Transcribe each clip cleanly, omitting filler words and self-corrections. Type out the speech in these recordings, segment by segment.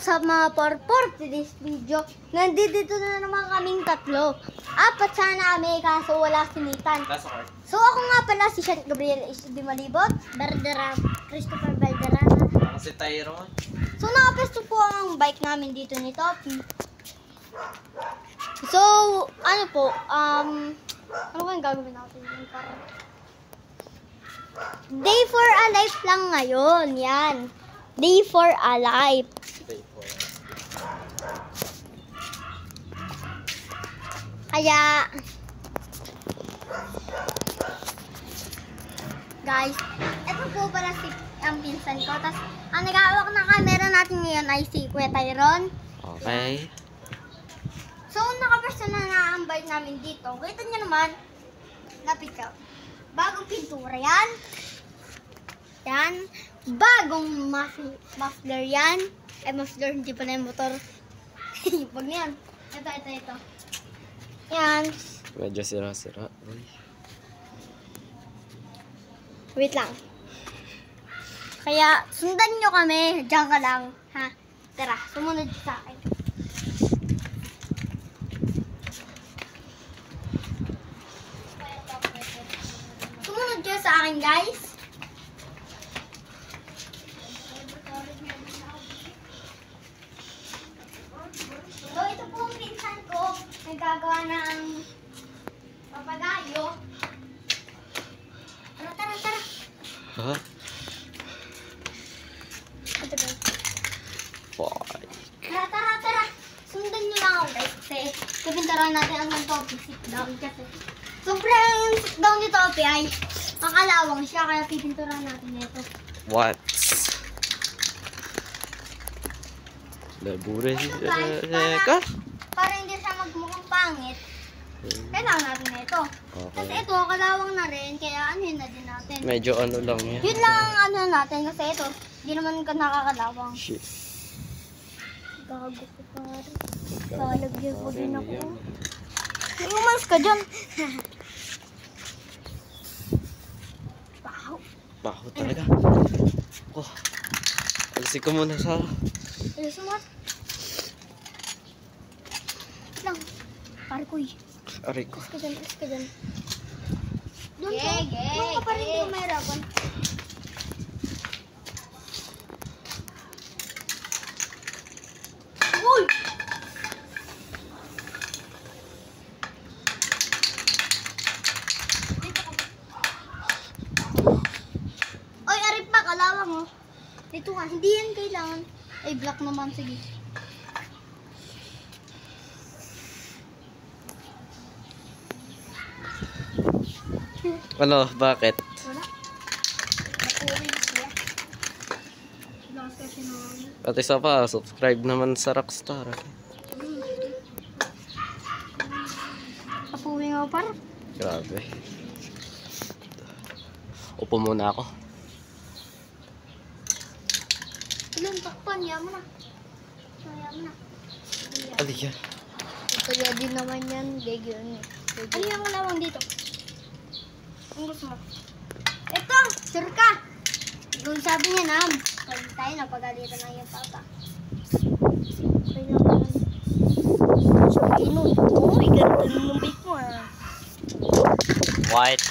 sa mga for today's video. Nandito na naman kaming tatlo. Apat sana kami kaso wala si Nathan. So ako nga pala si Sean Gabriel H.D. Malibot, Berderam, Christopher Valderrama. Ako si Tyrone. So nakapesto po ang bike namin dito ni Topi. So ano po, ano ba yung gagawin natin yung parang Day for a Life lang ngayon, yan. Day for a Life. Kaya, guys, ito po pala si ang pinsan ko. Tapos, ang nag-aawak ng camera natin ngayon ay si Kuya Tyrone. Okay. So, nakapersona na ang bike namin dito. Kita nyo naman, lapit ka. Bagong pintura yan. Yan. Bagong muffler yan. Muffler, hindi pa na yung motor. Wag na yan. Ito. Yan. Medyo sira-sira. Wait lang. Kaya, sundan nyo kami. Diyan ka lang. Ha? Tara, sumunod sa akin. Sumunod nyo sa akin, guys. So, ito po ang pinsan ko. Nagagawa ng papagayo. Tara. Ha? Ito, guys. Boy. Tara. Sundan nyo lang ako, guys. Kasi kapintaran natin ang topic sit down kasi. Sobrang sit down ni Topi ay makalawang siya kaya pipinturan natin ito. What? Labure ka? Para hindi siya magmukhang pangit, kailangan natin na ito. Okay. Kasi ito, kalawang na rin, kaya anuhin na din natin. Medyo ano lang yan. Yun lang ang ano natin, kasi ito, hindi naman ka nakakalawang. Shit. Gago ko pare. Lalagyan ko din ako. Umalis ka dyan. Baho. Baho talaga. Oh. Alisin ko muna sa... Ayos mo. Lang. Pare ko eh. Aray ko. Alis ka dyan. Doon ka pa rin, hindi ko mahirapan. Uy! Oy, arip pa, kalawang mo. Dito ka, hindi yan kailangan. Ay, black naman, sige. Ano? Bakit? Wala. Nakuwin siya. Lakas kasi naman. At isa pa, subscribe naman sa Rockstar. Kapuwi nga par. Grabe. Upo muna ako. Ilan, takpan, yaman na. Yaman na. Ano yan? Kaya din naman yan, gagawin eh. Ano yung malawang dito? Ang gusto mo? Ito! Sure ka! Kung sabi niya na, pag tayo napagalitan na yung papa. Kaya naman. Sabi nun, uy, ganda ng bake mo ah. White.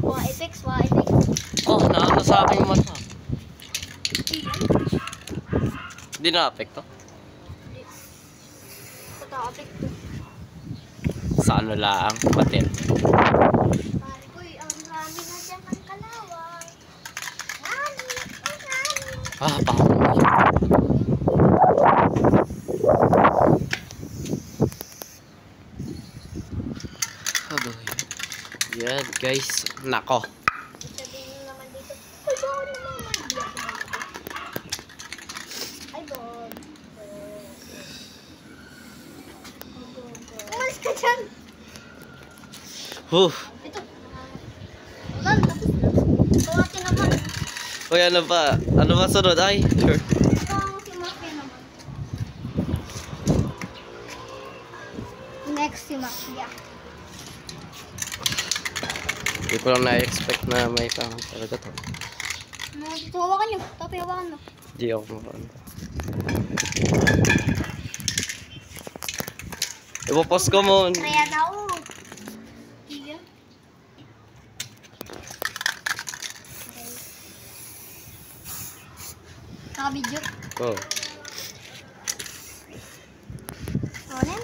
Wa effects. Oh, naano sa aking mata. Hindi na-apekto. Patapik to. Sa ano lang, patin. Pare ko, ang rami na dyan ang kalawang. Rami. Ah, bako. Yan, guys. Nako. Sabihin naman dito, ay, bawal naman. Ay, bawal. Umalis ka dyan. Huh. Ito. Lan, tapos na. Kawati naman. Uy, ano ba? Ano ba sunod? Ay, sure. Ito ang si Mafia naman. Next si Mafia. Hindi ko lang na-expect na may pang talaga to. Dito, hawakan nyo. Tapi hawakan mo. Hindi ako makano. Ipopost ko mo. Kaya na ako. Iya. Nakabidyo. Oh. Ano?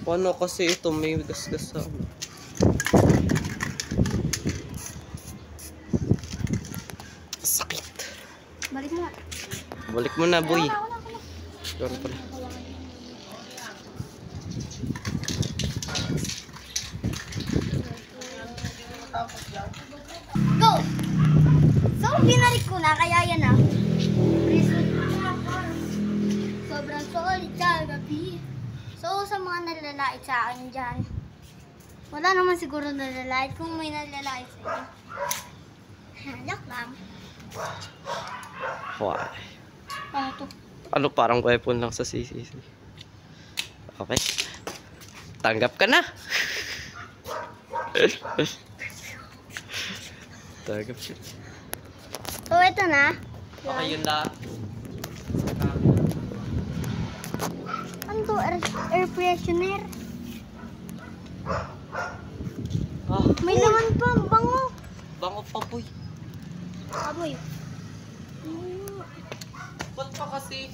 Paano kasi ito may gasgas sa ano? Sakit. Balik mo nga. Balik mo na, boy. Wala. Sorry pala. Go! So, binalik ko na, kaya yan na. Sobrang solid kagabi. So, sa mga nalalait sa akin dyan, wala naman siguro nalalait kung may nalalait sa inyo. Joke lang. Why? Ano to? Ano parang weapon lang sa CCC. Okay. Tanggap ka na. Tanggap siya. So, ito na. Okay, yun lang. Ano to? Air freshener. Ah, May laman pa. Bango. bango pa, boy. Amoy. Ba't pa kasi?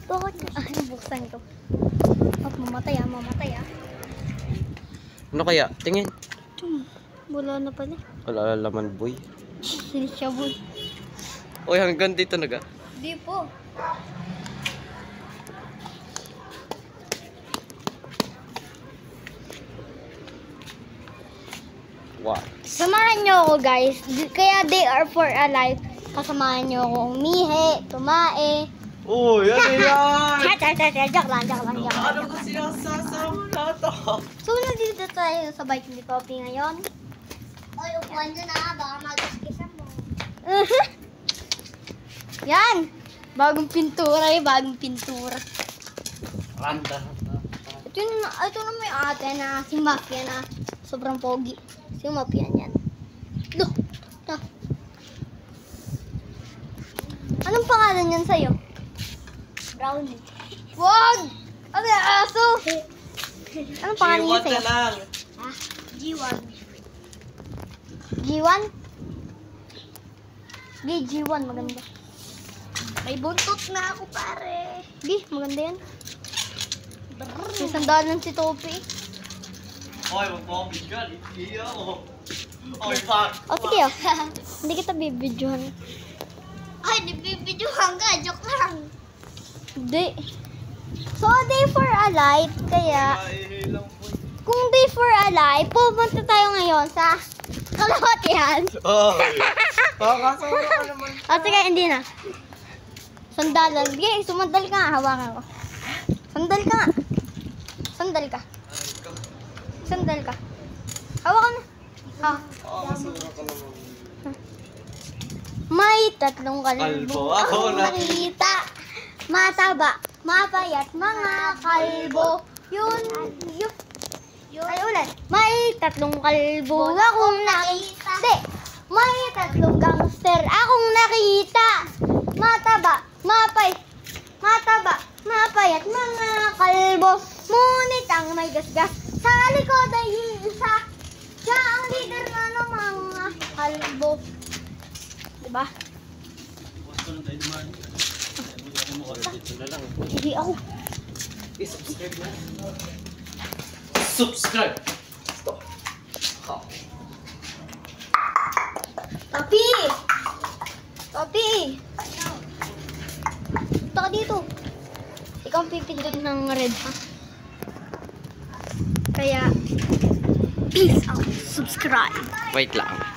Bakit? Ay, buksan ko. At mamatay ah. Ano kaya? Tingin. Wala na pala. Wala laman, boy. Siya boy. Uy, hanggang dito naga. Di po. Wow. Samahan nyo ako guys. Kaya they are for alive. Kasamahan nyo akong umihi, tumae. Uy, ano yan? Joke lang. Ano ba sinasasama na to? So, nandito tayo sa bike ni Poppy ngayon. Oy, upuan nyo na. Baka mag-iskisan mo. Yan. Bagong pintura Randa. Ito na may ate na si Mafia na sobrang pogi. Si Mafia yan. Duh. Anong pangalan yan sa'yo? Brownie. Wag! Ano yung aso? Anong pangalan yan sa'yo? lang. Ah, G1. G1? G1, maganda. May buntot na ako, pare. Maganda yan. May sandalan si Topi. Hoy, magpapabidyan. Hindi ako. Oy, fuck. O, sige o. Hindi kita bibidyohan. Ay, bibidyohan ka. Joke lang. Hindi. So, day for a light. Kaya, kung day for a light, pupunta tayo ngayon sa Kalahatian. Oh. Pakasama ka naman. O, sige, hindi na. Sandalan. Sige, sumandal ka nga. Hawakan ko. Sandal ka nga. Sandal ka. Hawakan na. Ha. Pakasama ka naman. May tatlong kalbo Kalbo. Ako akong na. nakita. Mataba, mapayat, mga kalbo. Yun. Ay, ulit. May tatlong kalbo akong nakita. Hindi. May tatlong gangster akong nakita. Mataba, mapayat, mga kalbo. Ngunit ang may gasgas sa likod ay isa. Siya ang leader na ng mga kalbo. Diba? Hindi ako. I-subscribe na. Subscribe! Stop. Papi! Punta ka dito. Ikaw ang pipindot ng red, ha? Kaya, peace out. Subscribe. Wait lang.